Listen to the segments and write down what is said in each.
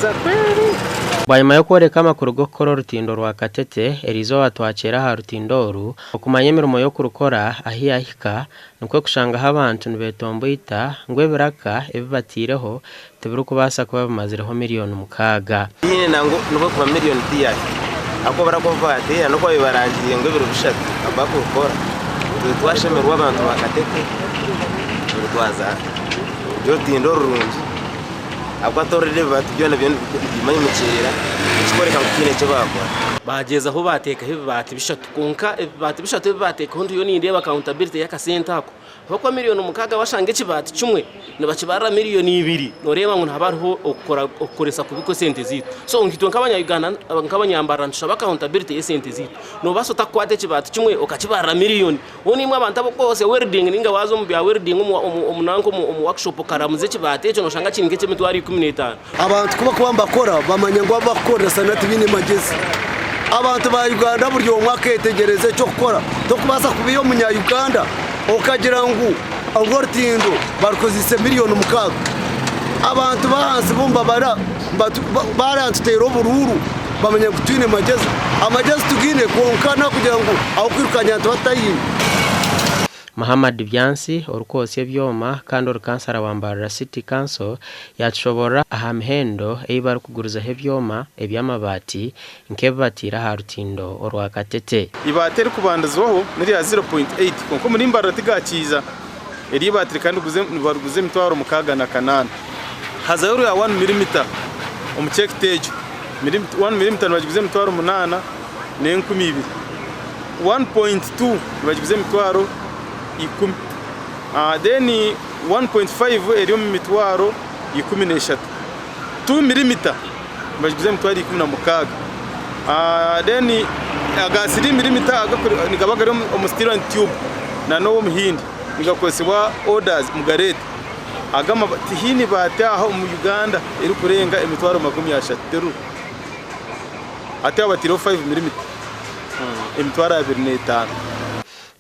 Baraguza kweli. Banyuma yo kwereka amakuru gokora Orutindo rwa Katete erizo watwakera ha Rutindoru okumanya imirimo yo kurukora ahiyahika nuko kushanga abantu nibetomboita ngwe biraka ebibatireho teburu kubasa kuba bamazireho miliyoni mukaga nyine nango nuko kuba miliyoni diyari ako barakovate nuko bibarangiye ngo biro bishatu abakukora twashemerwa abantu ba Katete rwaza Orutindo rungi abatorere batujyana byo imanye mukirera ikoreka mukine cyo bakora bageza aho bateka bati bishatu konka bati bishatu bateka hondo yo ninde accountability y'akasenta ako bako miliyoni mukaga bashange kibati cumwe nabakibara miliyoni 2 noreba ngo ntabariho okoresa kubiko sente zito so ngitwe nk'abanyayuganda nk'abanyambara nshaba accountability y'esente zito no basota kwate kibati cumwe okakibara miliyoni woni imwe abantu abo bose welding ninga wazo mu bya welding umunanko mu workshop karamuze kibati cyo no shanga kinge cyemitwari 15 abantu kuba bakora bamanya ngo bakora sanati bine magezi abantu ba Uganda buryo umwaka yetegereze cyo gukora to kubasa kubiyo munya Uganda okagira ngo Orutindo barukozise miliyoni mukaga abantu bahanze bumba barantutera ubururu bamenya gutwine amagezi tugine konkana kugira ngo aho kwirukanya batayine Muhammad Byansi orukose byoma kandi orukansara wa Mbarara City kanso yashobora ahamhendo eibar kuguruza hebyoma ebyamabati nkebatira ha Rutindo orwa Katete ibateri kubandazwaho niri ya 0.8 konko muri Mbarara tigakiza eri bateri kandi baruguze mitwaro mukaga na kanana hazayuru ya 1 mm check tejo 1 mm bagize mitwaro 8 ne 1.2 bagize mitwaro 10 then 1.5 eriyo mitwaro 13 2 mm bagize mitwaro 16 then agasiri mm nigabagari omustiro tube na no muhindi nigakwesebwa orders mugarete agama tihini bataho mu Uganda eri kurenga emitwaro 30 ate abatiro 5 mm emitwaro 25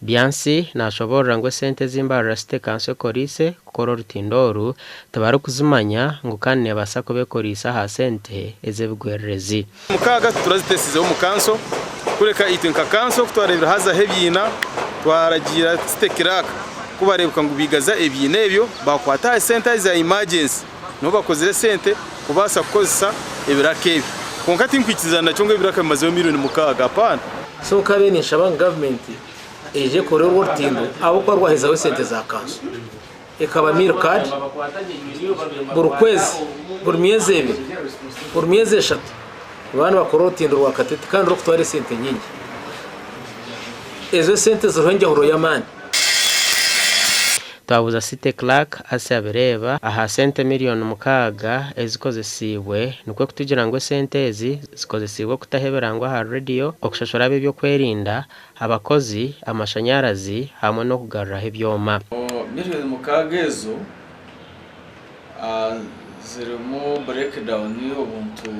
Byansi nashobora ngo sente z'Mbarara City kanso korise kukora Rutindoru tabaru kuzumanya ngo kandi yabasa kubekorisa ha sente ezebigwererezi mukaga turazitesizeho mu kanso kureka itinka kanso kutwarebera haza hebyina twaragira stekiraka kubarebuka ngo bigaza ebyine ebyo bakwata sente za emergency no bakozere sente kubasa kukozesa ebirake konka tinkwikiza cyo ngo ebiraka bimazeho miliyoni mukaga apana so kabenisha ba government eje kore Orutindo abo kwa rwaheza wesente za kanso ekaba meal card burukwezi burumyeze 3 abantu bakora Orutindo rwa Katete kandi rokutware sente nyingi ezo sente zoronge horo yamani Twabuza City Clerk asabireba aha sente miliyoni mukaga ezikozesibwe nuko kutugira ngo sente ezi zikozesibwe kutaheberangwa ha radio okushashora byo kwerinda abakozi amashanyarazi hamwe no kugarura hebyoma miliyoni mukaga ezo zirimo breakdown y'obuntu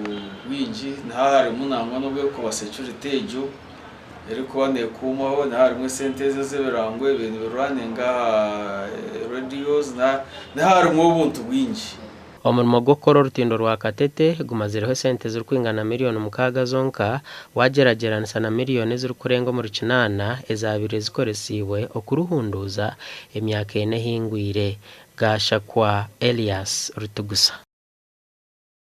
wingi ntaharimo namwe no bwo kuba security ejo eriko bane kumaho ntaharimo sente z'ebirangwe ibintu biranenga radios ntaharimo ubuntu wingi omurimo gukora Orutindo rwa Katete gumazireho sente z'ukwingana miliyoni mukaga zonka wagerageranisa na miliyoni z'ukurenga mu rukinana ezabire zikoresiwe okuruhunduza emyaka ene hingwire gasha kwa Elias Rutugusa.